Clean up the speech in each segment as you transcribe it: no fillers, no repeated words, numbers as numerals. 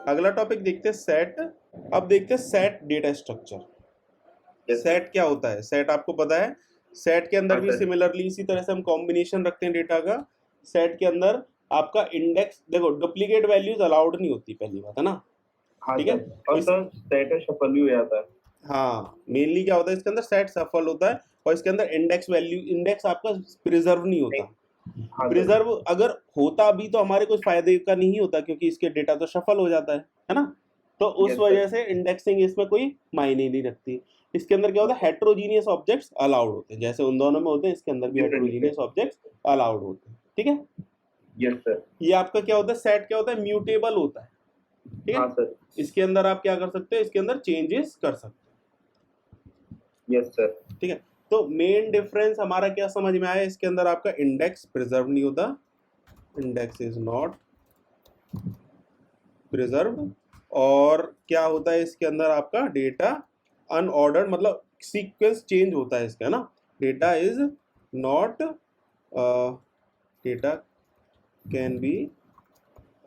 अगला टॉपिक देखते हैं सेट। अब देखते हैं सेट डेटा स्ट्रक्चर। सेट क्या होता है? सेट आपको पता है, सेट के अंदर भी सिमिलरली इसी तरह से हम कॉम्बिनेशन रखते हैं डेटा का। सेट के अंदर आपका इंडेक्स, देखो डुप्लीकेट वैल्यूज अलाउड नहीं होती, पहली बात है ना। ठीक है, और सर सेट शफल भी हो जाता है। हाँ, मेनली क्या होता है इसके अंदर, सेट सफल होता है और इसके अंदर इंडेक्स वैल्यू, इंडेक्स आपका प्रिजर्व नहीं होता। प्रिजर्व अगर होता भी तो हमारे कुछ फायदे का नहीं होता, क्योंकि इसके डेटा तो शफल हो जाता है ना। तो उस वजह से इंडेक्सिंग इसमें कोई मायने नहीं रखती। इसके अंदर क्या होता है, हेट्रोजीनियस ऑब्जेक्ट्स अलाउड होते हैं, जैसे उन दोनों में होते हैं, इसके अंदर भी हेट्रोजीनियस ऑब्जेक्ट्स अलाउड होते हैं। ठीक है, यस सर। ये आपका क्या होता है, सेट क्या होता है, म्यूटेबल होता है। ठीक है सर, इसके अंदर आप क्या कर सकते हो, इसके अंदर चेंजेस कर सकते हो। Yes sir. ठीक है, तो मेन डिफरेंस हमारा क्या समझ में आया, इसके अंदर आपका इंडेक्स प्रिजर्व नहीं होता, इंडेक्स इज नॉट प्रिजर्व। और क्या होता है इसके अंदर, आपका डेटा अनऑर्डर्ड, मतलब सीक्वेंस चेंज होता है इसका ना। Data is not, data can be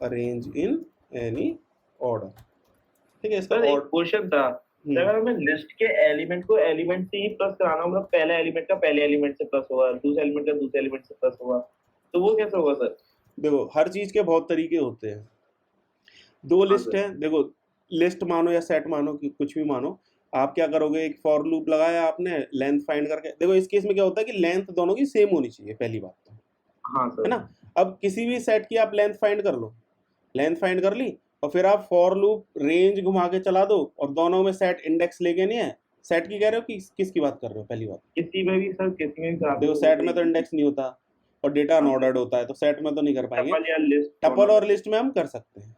arrange in any order. ठीक है, इसका एक क्वेश्चन था, अगर हमें लिस्ट के एलिमेंट को एलिमेंट से ही प्लस कराना, मतलब पहले एलिमेंट का पहले एलिमेंट से प्लस होगा, दूसरे एलिमेंट का दूसरे एलिमेंट से प्लस होगा, तो वो कैसे होगा सर? देखो हर चीज के बहुत तरीके होते हैं। दो लिस्ट है, देखो लिस्ट मानो या सेट मानो कि कुछ भी मानो, आप क्या करोगे, एक फॉर लूप लगाया आपने, लेंथ फाइंड करके, देखो इस केस में क्या होता है कि लेंथ दोनों की सेम होनी चाहिए, पहली बात तो हाँ सर। है ना। अब किसी भी सेट की आप लेंथ फाइंड कर लो, लेंथ फाइंड कर ली, और फिर आप फॉर लूप रेंज घुमा के चला दो, और दोनों में सेट इंडेक्स लेके नहीं है, सेट की कह रहे हो कि किसकी बात कर रहे हो? पहली बात किसी में भी सर, किसी में भी देखो सेट में तो इंडेक्स नहीं होता और डेटा अनऑर्डर्ड होता है, तो सेट में तो नहीं कर पाएंगे, टपल और लिस्ट में हम कर सकते हैं।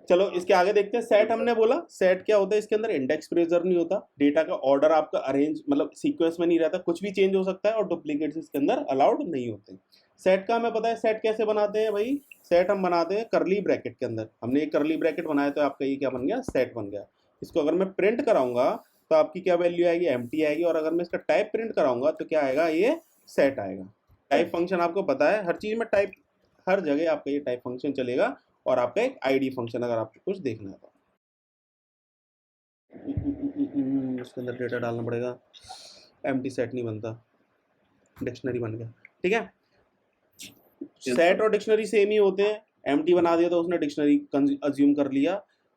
चलो इसके आगे देखते हैं। सेट हमने बोला, सेट क्या होता है, इसके अंदर इंडेक्स प्रिजर्व नहीं होता, डेटा का ऑर्डर आपका अरेंज, मतलब सीक्वेंस में नहीं रहता, कुछ भी चेंज हो सकता है, और डुप्लीकेट्स इसके अंदर अलाउड नहीं होते। सेट का हमें पता है, सेट कैसे बनाते हैं भाई, सेट हम बनाते हैं करली ब्रैकेट के अंदर। हमने एक करली ब्रैकेट बनाया तो आपका ये क्या बन गया, सेट बन गया। इसको अगर मैं प्रिंट कराऊंगा तो आपकी क्या वैल्यू आएगी, एम्प्टी आएगी, और अगर मैं इसका टाइप प्रिंट कराऊंगा तो क्या आएगा, ये सेट आएगा। टाइप फंक्शन आपको पता है, हर चीज में टाइप, हर जगह आपका ये टाइप फंक्शन चलेगा, और आपका एक आईडी फंक्शन अगर आपको कुछ देखना है तो इसके अंदर डेटा डालना पड़ेगा, एम्प्टी सेट नहीं बनता, डिक्शनरी बन गया। ठीक है, सेट और डिक्शनरी सेम ही होते हैं, एम्प्टी बना दिया तो उसने डिक्शनरी अज्यूम कर लिया।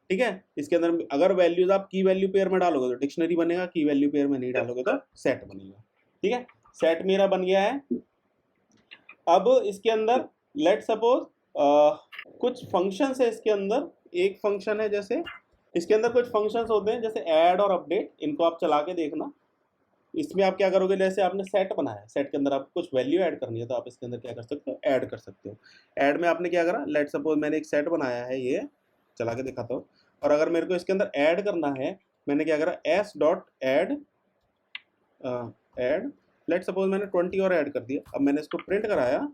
ठीक है, इसके अंदर अगर वैल्यूज आप की वैल्यू पेयर में डालोगे तो डिक्शनरी बनेगा, की वैल्यू पेयर में नहीं डालोगे तो सेट बनेगा। ठीक है, सेट मेरा बन गया है। अब इसके अंदर लेट सपोज कुछ फंक्शंस है इसके अंदर, एक फंक्शन है, जैसे इसके अंदर कुछ फंक्शंस होते हैं जैसे ऐड और अपडेट, इनको आप चला के देखना। इसमें आप क्या करोगे, जैसे आपने सेट बनाया, सेट के अंदर आपको कुछ वैल्यू ऐड करनी है तो आप इसके अंदर क्या कर सकते हो, ऐड कर सकते हो। ऐड में आपने क्या करा, लेट सपोज मैंने एक सेट बनाया है, ये चला के दिखाता हूँ, और अगर मेरे को इसके अंदर ऐड करना है, मैंने क्या करा, S dot add, add, let suppose मैंने 20 और ऐड कर दिया। अब मैंने इसको प्रिंट कराया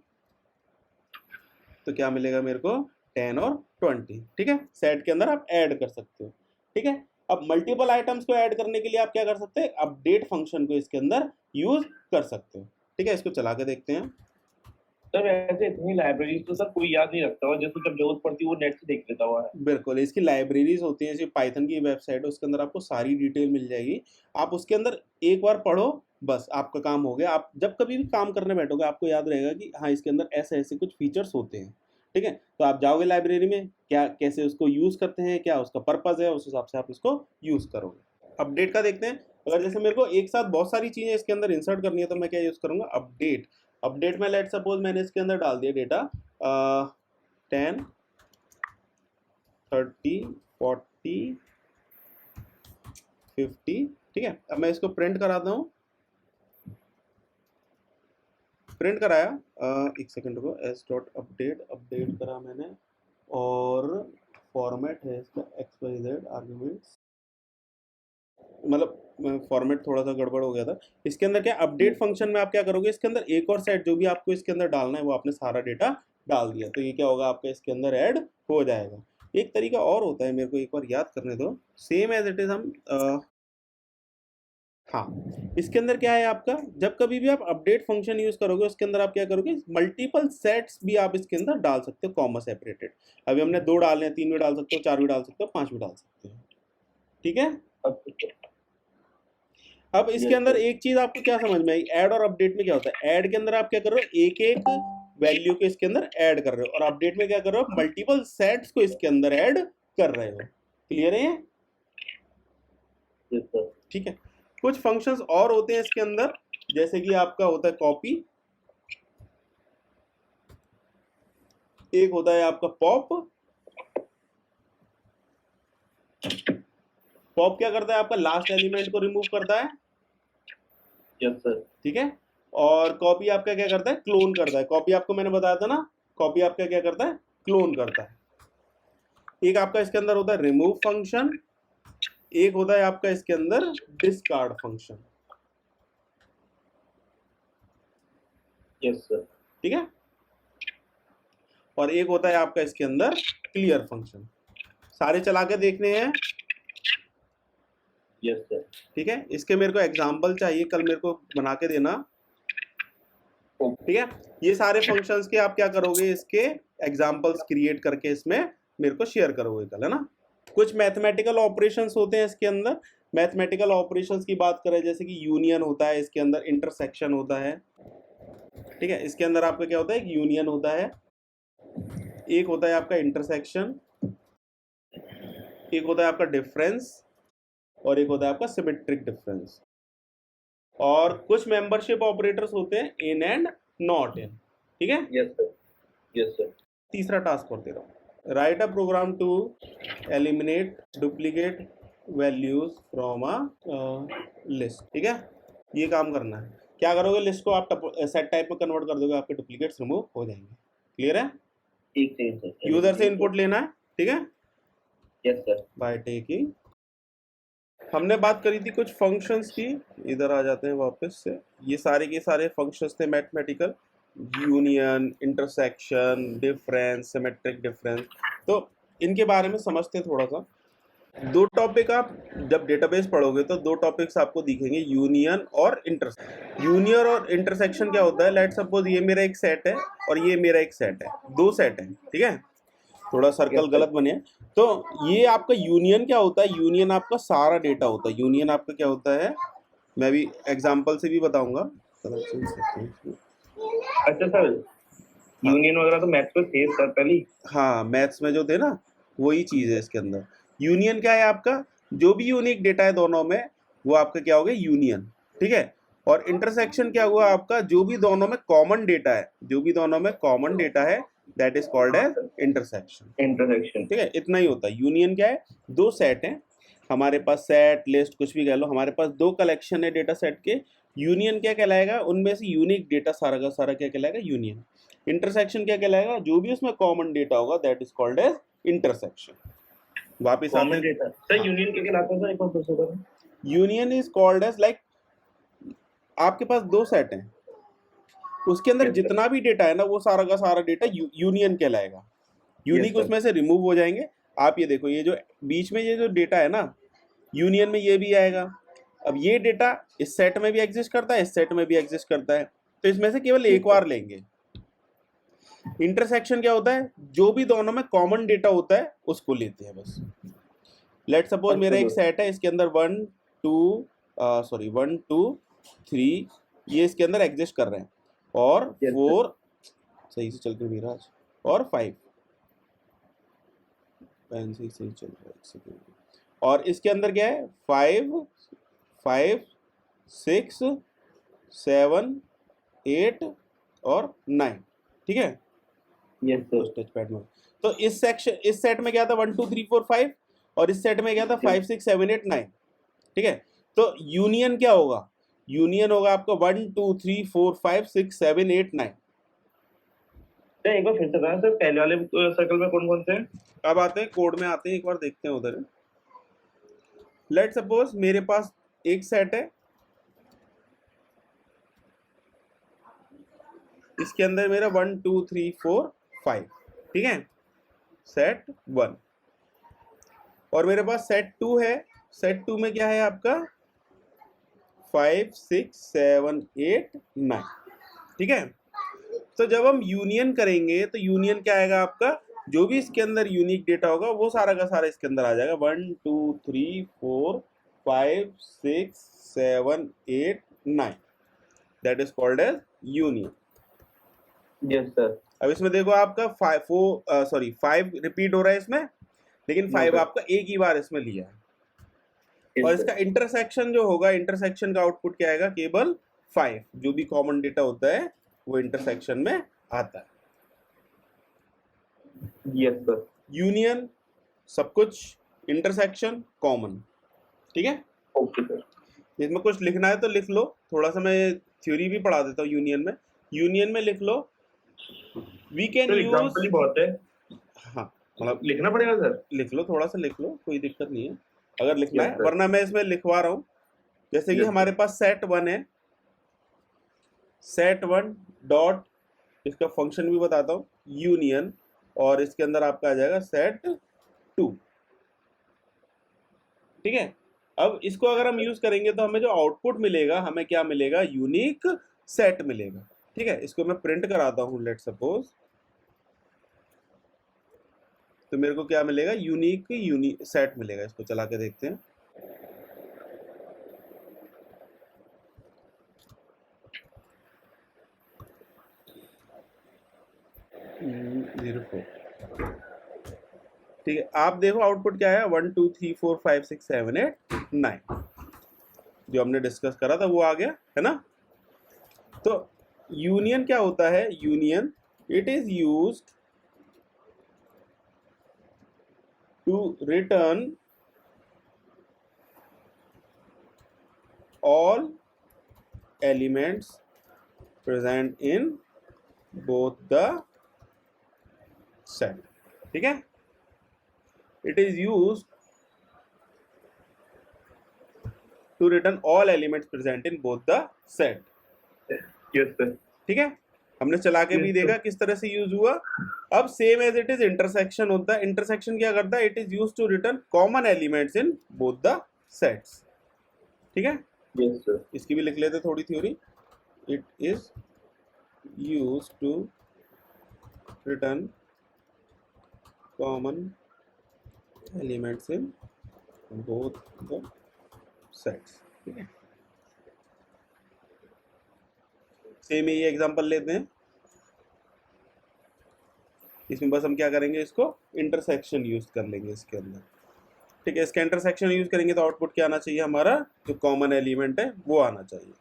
तो क्या मिलेगा मेरे को, 10 और 20। ठीक है, सेट के अंदर आप ऐड कर सकते हो। ठीक है, अब मल्टीपल आइटम्स को ऐड करने के लिए आप क्या कर सकते हैं, अपडेट फंक्शन को इसके अंदर यूज कर सकते हो। ठीक है, इसको चला के देखते हैं। सर ऐसे इतनी लाइब्रेरीज तो सर कोई याद नहीं रखता हुआ, जैसे जब जरूरत पड़ती है वो नेट से देख लेता हुआ है। बिल्कुल, इसकी लाइब्रेरीज होती हैं, जैसे पाइथन की वेबसाइट है, उसके अंदर आपको सारी डिटेल मिल जाएगी। आप उसके अंदर एक बार पढ़ो, बस आपका काम हो गया। आप जब कभी भी काम करने बैठोगे आपको याद रहेगा कि हाँ, इसके अंदर ऐसे ऐसे कुछ फीचर्स होते हैं। ठीक है, तो आप जाओगे लाइब्रेरी में, क्या कैसे उसको यूज़ करते हैं, क्या उसका पर्पज़ है, उस हिसाब से आप इसको यूज़ करोगे। अपडेट का देखते हैं। अगर जैसे मेरे को एक साथ बहुत सारी चीज़ें इसके अंदर इंसर्ट करनी है तो मैं क्या यूज़ करूँगा, अपडेट। अपडेट में लेट सपोज मैंने इसके अंदर डाल दिया डेटा 10, 30, 40, 50। ठीक है, अब मैं इसको प्रिंट कराता हूँ। प्रिंट कराया, एक सेकंड रुको, एस डॉट अपडेट, अपडेट करा मैंने, और फॉर्मेट है इसका XYZ आर्ग्यूमेंट्स, मतलब फॉर्मेट थोड़ा सा गड़बड़ हो गया था। इसके अंदर क्या, अपडेट फंक्शन में आप क्या करोगे, इसके अंदर एक और सेट जो भी आपको इसके अंदर डालना है वो आपने सारा डेटा डाल दिया, तो ये क्या होगा, आपका इसके अंदर ऐड हो जाएगा। एक तरीका और होता है, मेरे को एक बार याद करने दो, सेम एज इट इज हम हाँ, इसके अंदर क्या है आपका, जब कभी भी आप अपडेट फंक्शन यूज करोगे उसके अंदर आप क्या करोगे, मल्टीपल सेट्स भी आप इसके अंदर डाल सकते हो, कॉमा सेपरेटेड। अभी हमने 2 डालने हैं, 3 भी डाल सकते हो, 4 भी डाल सकते हो, 5 भी डाल सकते हो, ठीक है। अब इसके अंदर एक चीज आपको क्या समझ में आई, ऐड और अपडेट में क्या होता है, ऐड के अंदर आप क्या कर रहे हो, एक एक वैल्यू को इसके अंदर ऐड कर रहे हो, और अपडेट में क्या कर रहे हो, मल्टीपल सेट्स को इसके अंदर ऐड कर रहे हो। क्लियर है ये? ठीक है। कुछ फंक्शंस और होते हैं इसके अंदर, जैसे कि आपका होता है कॉपी, एक होता है आपका पॉप। पॉप क्या करता है, आपका लास्ट एलिमेंट को रिमूव करता है, यस सर। ठीक है। और कॉपी आपका क्या करता है, क्लोन करता है। कॉपी आपको मैंने बताया था ना, कॉपी आपका क्या करता है, क्लोन करता है। एक आपका इसके अंदर होता है रिमूव फंक्शन, एक होता है आपका इसके अंदर डिस्कार्ड फंक्शन, यस सर। ठीक है। और एक होता है आपका इसके अंदर क्लियर फंक्शन। सारे चला के देखने हैं, यस सर। ठीक है। इसके मेरे को एग्जाम्पल चाहिए, कल मेरे को बना के देना, ठीक है। ये सारे फंक्शंस के आप क्या करोगे, इसके एग्जाम्पल्स क्रिएट करके इसमें मेरे को शेयर करोगे कल, है ना। कुछ मैथमेटिकल ऑपरेशंस होते हैं इसके अंदर। मैथमेटिकल ऑपरेशंस की बात करें, जैसे कि यूनियन होता है, इसके अंदर इंटरसेक्शन होता है, ठीक है। इसके अंदर आपका क्या होता है, एक यूनियन होता है, एक होता है आपका इंटरसेक्शन, एक होता है आपका डिफरेंस, और एक होता है आपका सिमेट्रिक डिफरेंस। और कुछ मेंबरशिप ऑपरेटर्स होते हैं इन एंड नॉट इन, ठीक है। Yes sir. Yes sir. तीसरा टास्क और दे रहा हूँ, write a program to eliminate duplicate values from a list, ठीक है। ये काम करना है। क्या करोगे, लिस्ट को आप सेट टाइप में कन्वर्ट कर दोगे, आपके डुप्लीकेट्स रिमूव हो जाएंगे। क्लियर है? ठीक सर। यूजर से इनपुट लेना है, ठीक है। Yes sir. बाय टेकिंग, हमने बात करी थी कुछ फंक्शंस की, इधर आ जाते हैं वापस से। ये सारे के सारे फंक्शंस थे mathematical, union, intersection, difference, symmetric difference. तो इनके बारे में समझते हैं थोड़ा सा। दो टॉपिक आप जब डेटाबेस पढ़ोगे तो दो टॉपिक्स आपको दिखेंगे, यूनियन और इंटरसेक्शन। यूनियन और इंटरसेक्शन क्या होता है, लेट सपोज ये मेरा एक सेट है और ये मेरा एक सेट है, दो सेट है, ठीक है। थोड़ा सर्कल गलत बने, तो ये आपका यूनियन क्या होता है, यूनियन आपका सारा डेटा होता है। यूनियन आपका क्या होता है, मैं भी एग्जांपल से भी बताऊंगा। अच्छा सर, यूनियन वगैरह तो मैथ्स में थे सर पहले। हाँ, मैथ्स में जो थे ना, वही चीज है इसके अंदर। यूनियन क्या है आपका, जो भी यूनिक डेटा है दोनों में, वो आपका क्या हो गया, यूनियन, ठीक है। और इंटरसेक्शन क्या हुआ आपका, जो भी दोनों में कॉमन डेटा है, जो भी दोनों में कॉमन डेटा है, that is called as intersection. Intersection. ठीक है, इतना ही होता है। यूनियन क्या है, दो सेट हैं हमारे पास, सेट लिस्ट कुछ भी कह लो, हमारे पास दो कलेक्शन है डेटा सेट के। यूनियन क्या कहलाएगा, उनमें से यूनिक डेटा सारा का सारा क्या कहलाएगा, यूनियन। इंटरसेक्शन क्या कहलाएगा, जो भी उसमें कॉमन डेटा होगा, that is called as intersection. वापिस आते कॉमन हैं, डेटा सर, यूनियन क्या कहलाता है सर, एक बार फिर से बताएं। Union is called as like, आपके पास दो सेट हैं, उसके अंदर Yes, sir. जितना भी डेटा है ना, वो सारा का सारा डेटा यूनियन कहलाएगा। Unique sir. उसमें से रिमूव हो जाएंगे। आप ये देखो, ये जो बीच में ये जो डेटा है ना, यूनियन में ये भी आएगा। अब ये डेटा इस सेट में भी एग्जिस्ट करता है, इस सेट में भी एग्जिस्ट करता है, तो इसमें से केवल एक बार लेंगे। इंटरसेक्शन क्या होता है, जो भी दोनों में कॉमन डेटा होता है उसको लेते हैं बस। लेट सपोज मेरा एक सेट है, इसके अंदर 1 2 3 ये इसके अंदर एग्जिस्ट कर रहे हैं, और Yes, 4 सही से चल के नीरज, और 5 पेन से सही चल रहा है, एक सेकंड। और इसके अंदर क्या है, 5 5 6 7 8 और 9, ठीक है। Yes, sir. टच पैड में, तो इस सेट में क्या था, 1 2 3 4 5, और इस सेट में क्या था, 5 6 7 8 9, ठीक है। तो यूनियन क्या होगा, यूनियन होगा आपका 1 2 3 4 5 6 7 8 9। सर एक बार फिर से बताएं सर, पहले वाले सर्कल में कौन कौन से हैं? अब आते हैं कोड में, आते हैं, एक बार देखते हैं उधर। लेट सपोज मेरे पास एक सेट है, इसके अंदर मेरा 1 2 3 4 5, ठीक है, सेट 1। और मेरे पास सेट 2 है, सेट 2 में क्या है आपका 5 6 7 8 9। ठीक है, तो जब हम यूनियन करेंगे तो यूनियन क्या आएगा आपका, जो भी इसके अंदर यूनिक डेटा होगा वो सारा का सारा इसके अंदर आ जाएगा। 1 2 3 4 5 6 7 8 9, that is called as union. Yes sir. अब इसमें देखो आपका 5 रिपीट हो रहा है इसमें, लेकिन 5 Okay. आपका एक ही बार इसमें लिया है। Yes, और sir. इसका इंटरसेक्शन जो होगा, इंटरसेक्शन का आउटपुट क्या आएगा, केवल 5, जो भी कॉमन डेटा होता है वो इंटरसेक्शन में आता है। Yes sir. यूनियन सब कुछ, इंटरसेक्शन कॉमन। ठीक है, ओके सर। इसमें कुछ लिखना है तो लिख लो, थोड़ा सा मैं थ्योरी भी पढ़ा देता हूँ यूनियन में। यूनियन में लिख लो, we can sir use, example ही बहुत है, हाँ मतलब लिखना पड़ेगा सर। लिख लो, थोड़ा सा लिख लो, कोई दिक्कत नहीं है अगर लिखना Yes, है, sir. वरना मैं इसमें लिखवा रहा हूँ। जैसे कि Yes, हमारे पास सेट 1 है, सेट 1 डॉट, इसका फंक्शन भी बताता हूँ, यूनियन, और इसके अंदर आपका आ जाएगा सेट 2। ठीक है, अब इसको अगर हम यूज करेंगे तो हमें जो आउटपुट मिलेगा, हमें क्या मिलेगा, यूनिक सेट मिलेगा। ठीक है, इसको मैं प्रिंट कराता हूँ, लेट सपोज, तो मेरे को क्या मिलेगा, यूनिक सेट मिलेगा। इसको चला के देखते हैं। Zero four. ठीक है, आप देखो आउटपुट क्या है, 1 2 3 4 5 6 7 8 9, जो हमने डिस्कस करा था वो आ गया है ना। तो यूनियन क्या होता है, union it is used to return all elements present in both the set। ठीक है, it is used to return all elements present in both the set। Yes sir. ठीक है, हमने चला के भी Yes, sir. देखा किस तरह से यूज हुआ। अब same as it is intersection होता है। इंटरसेक्शन क्या करता है, it is used to return common elements in both the sets. ठीक है, यस सर। इसकी भी लिख लेते थोड़ी theory. It is used to return common elements in both the sets. ठीक है, सेम ही एग्जांपल लेते हैं। इसमें बस हम क्या करेंगे, इसको इंटरसेक्शन यूज कर लेंगे इसके अंदर। ठीक है, इसका इंटरसेक्शन यूज करेंगे तो आउटपुट क्या आना चाहिए, हमारा जो कॉमन एलिमेंट है वो आना चाहिए।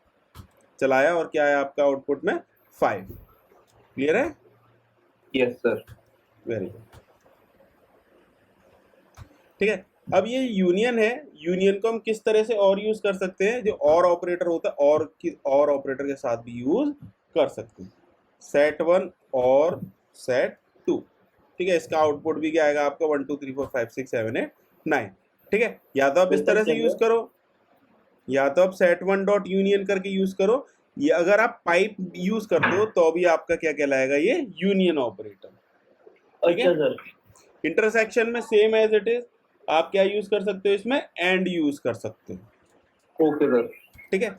चलाया और क्या है आपका आउटपुट में 5। क्लियर है? Yes sir. Very good. ठीक है, अब ये यूनियन है, यूनियन को हम किस तरह से और यूज कर सकते हैं, जो और ऑपरेटर होता है और ऑपरेटर के साथ भी यूज कर सकते हैं। सेट 1 और सेट 2। ठीक है, इसका आउटपुट भी क्या आएगा आपका, 1 2 3 4 5 6 7 8 9। ठीक है, या तो आप इस तरह से यूज करो, या तो आप सेट 1 डॉट यूनियन करके यूज करो, या अगर आप पाइप यूज करते हो तो भी आपका क्या कहलाएगा, ये यूनियन ऑपरेटर। ठीक अच्छा है, सर। इंटरसेक्शन में सेम एज इट इज, आप क्या यूज कर सकते हो, इसमें एंड यूज कर सकते हो। Okay sir. ठीक है,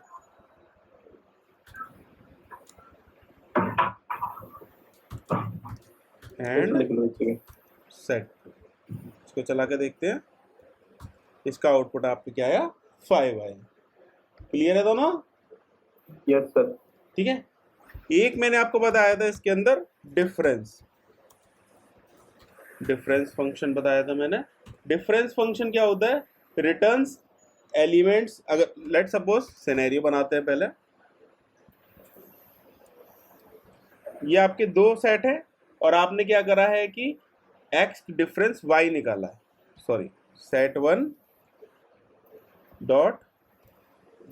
एंड लिख लो इसके। सेट। इसको चला के देखते हैं, इसका आउटपुट आपको क्या आया, 5 आया। क्लियर है दोनों? Yes sir. ठीक है, एक मैंने आपको बताया था इसके अंदर डिफरेंस फंक्शन बताया था मैंने। डिफरेंस फंक्शन क्या होता है, रिटर्न्स एलिमेंट्स। अगर लेट सपोज सिनेरियो बनाते हैं पहले, ये आपके दो सेट है और आपने क्या करा है कि x डिफरेंस y निकाला है, sorry, set 1 dot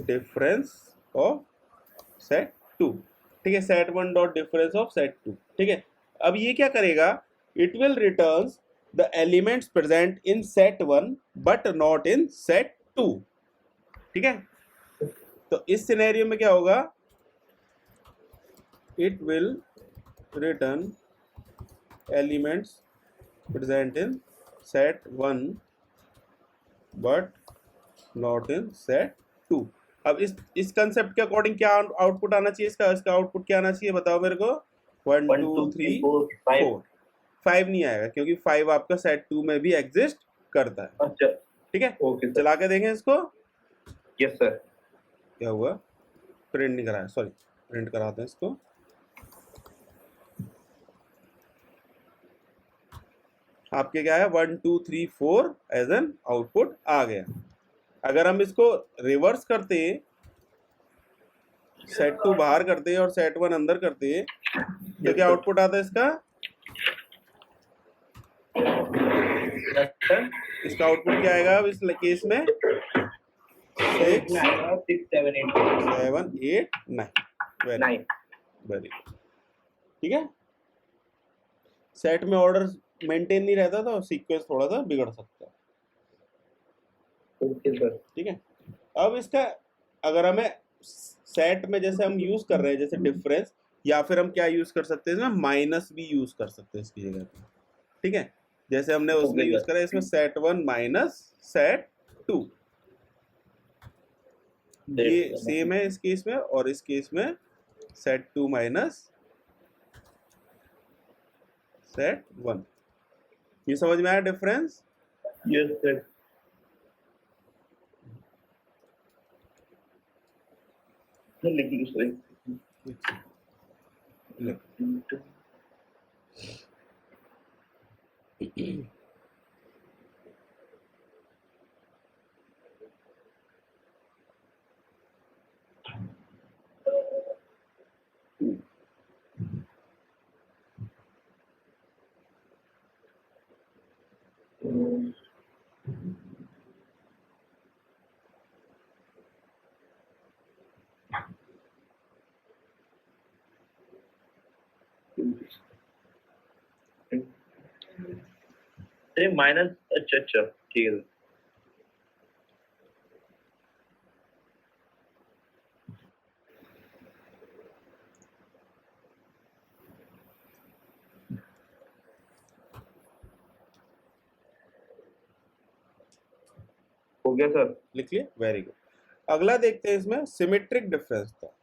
difference of set 2। ठीक है, set 1 dot difference of set 2। ठीक है, अब ये क्या करेगा, it will returns the elements present in set 1 but not in set 2। ठीक है, तो इस सिनेरियो में क्या होगा, it will return elements present in set 1 but not in set 2। अब इस कंसेप्ट के अकॉर्डिंग क्या आउटपुट आना चाहिए इसका आउटपुट क्या आना चाहिए बताओ मेरे को। 1 1 2 2 3 3 4 5 4 5 नहीं आएगा क्योंकि 5 आपका सेट 2 में भी एग्जिस्ट करता है। अच्छा ठीक है, ओके सर चला के देखें इसको। यस सर क्या हुआ, प्रिंट नहीं कराया, सॉरी प्रिंट कराते हैं इसको। आपके क्या है 1 2 3 4 एज एन आउटपुट आ गया। अगर हम इसको रिवर्स करते, सेट 2 बाहर करते और सेट 1 अंदर करते तो क्या आउटपुट आता है इसका। इसका आउटपुट क्या आएगा अब इस केस में 6 7 8 9 वेरी ठीक है। सेट में ऑर्डर मेंटेन नहीं रहता तो सीक्वेंस थोड़ा सा बिगड़ सकता है। ओके सर ठीक है, अब इसका अगर हमें सेट में जैसे हम यूज कर रहे हैं जैसे डिफरेंस, या फिर हम क्या यूज कर सकते हैं इसमें माइनस भी यूज कर सकते हैं इसकी जगह पे। ठीक है, जैसे हमने उसमें यूज करा इसमें सेट 1 माइनस सेट 2, ये सेम है इस केस में, और इस केस में सेट 2 माइनस सेट 1। ये समझ में आया डिफरेंस। यस सर लिख लीजिए माइनस अच्छा अच्छा ठीक है हो गया सर लिख लिए, वेरी गुड। अगला देखते हैं इसमें सिमेट्रिक डिफरेंस था।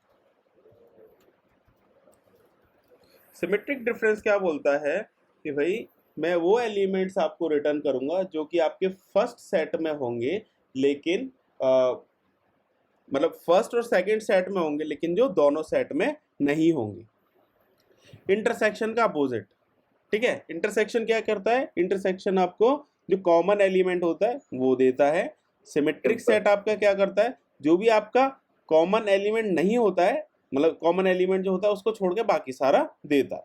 सिमेट्रिक डिफरेंस क्या बोलता है कि भाई मैं वो एलिमेंट्स आपको रिटर्न करूंगा जो कि आपके फर्स्ट सेट में होंगे, लेकिन मतलब फर्स्ट और सेकंड सेट में होंगे लेकिन जो दोनों सेट में नहीं होंगे। इंटरसेक्शन का अपोजिट। ठीक है, इंटरसेक्शन क्या करता है, इंटरसेक्शन आपको जो कॉमन एलिमेंट होता है वो देता है। सिमेट्रिक सेट आपका क्या करता है, जो भी आपका कॉमन एलिमेंट नहीं होता है, मतलब कॉमन एलिमेंट जो होता है उसको छोड़ के बाकी सारा देता है।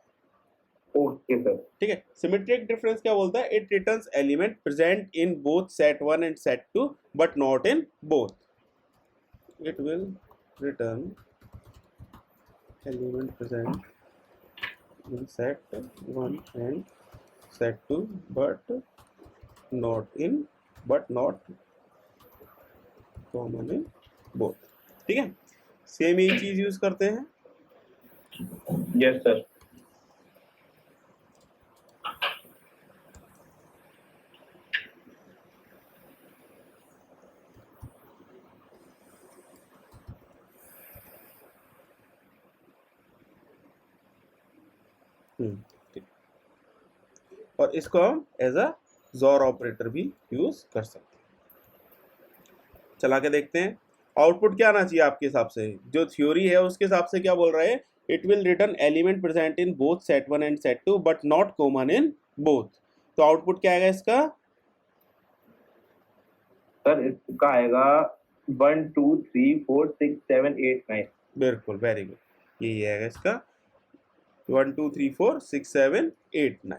ओके सर ठीक है, सिमेट्रिक डिफरेंस क्या बोलता है, it returns element present in both set 1 and set 2 but not in both. It will return element present in set 1 and set 2 but not common in both। ठीक है, same यही चीज use करते हैं। Yes sir ठीक। और इसको हम एज अ जोर ऑपरेटर भी यूज कर सकते हैं। चला के देखते हैं आउटपुट क्या आना चाहिए आपके हिसाब से। जो थ्योरी है उसके हिसाब से क्या बोल रहा है, it will return element present in both set 1 and set 2 but not common in both. तो आउटपुट क्या आएगा इसका सर इसका आएगा 1 2 3 4 6 7 8 9। बिल्कुल, वेरी गुड, यही आएगा इसका 1 2 3 4 6 7 8 9।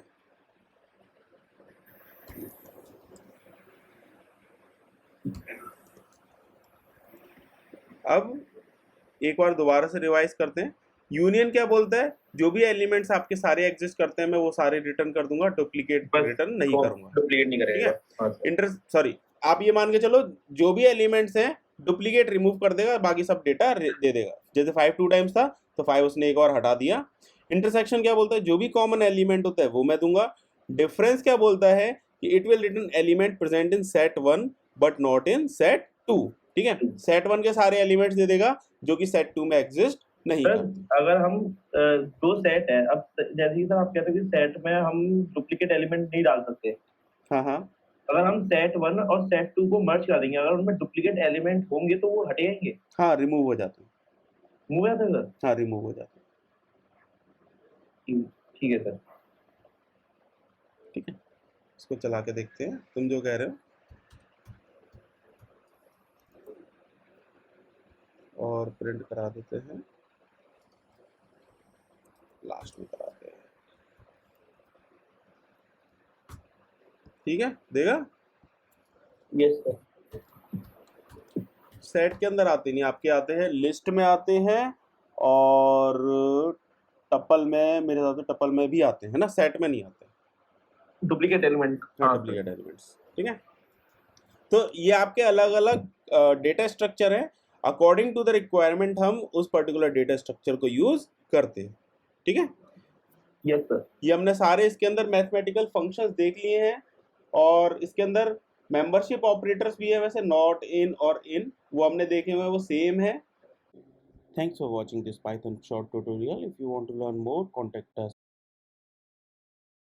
अब एक बार दोबारा से रिवाइज करते हैं। यूनियन क्या बोलता है, जो भी एलिमेंट्स आपके सारे एग्जिस्ट करते हैं मैं वो सारे रिटर्न कर दूंगा, डुप्लीकेट रिटर्न नहीं करूंगा। डुप्लीकेट नहीं करेगा। ठीक है, सॉरी आप ये मान के चलो जो भी एलिमेंट्स हैं डुप्लीकेट रिमूव कर देगा, बाकी सब डेटा दे देगा। जैसे 5 2 टाइम्स था तो 5 उसने एक और हटा दिया। इंटरसेक्शन क्या बोलता है, जो भी कॉमन एलिमेंट होता है वो मैं दूंगा। डिफरेंस क्या बोलता है कि it will return element present in set 1 but not in set 2। ठीक है, सेट 1 के सारे एलिमेंट्स दे देगा जो कि सेट 2 में एग्जिस्ट नहीं सर करते। अगर हम दो सेट है, अब जैसे कि सर आप कहते हैं कि सेट में हम डुप्लीकेट एलिमेंट नहीं डाल सकते, हाँ हाँ अगर हम सेट 1 और सेट 2 को मर्ज कर देंगे, अगर उनमें डुप्लीकेट एलिमेंट होंगे तो वो हटेंगे, हाँ, रिमूव हो जाते हैं। मूव है सर। हाँ, रिमूव हो जाते हैं। ठीक है सर। ठीक है, इसको चला के देखते हैं तुम जो कह रहे हो, और प्रिंट करा देते हैं, लास्ट में कराते हैं। ठीक है, देगा। Yes sir. सेट के अंदर आते नहीं, आपके आते हैं लिस्ट में आते हैं, और टपल में, मेरे हिसाब से टपल में भी आते हैं ना, सेट में नहीं आते। डुप्लीकेट एलिमेंट, हाँ, डुप्लीकेट एलिमेंट्स। ठीक है, तो ये आपके अलग अलग डेटा स्ट्रक्चर है, अकॉर्डिंग टू द रिक्वायरमेंट हम उस पर्टिकुलर डेटा स्ट्रक्चर को यूज करते हैं। ठीक है, यस सर। ये हमने सारे इसके अंदर मैथमेटिकल फंक्शंस देख लिए हैं, और इसके अंदर मेंबरशिप ऑपरेटर्स भी है वैसे, नॉट, इन और इन, वो हमने देखे हुए हैं, वो सेम है। Thanks for watching this Python short tutorial. If you want to learn more, contact us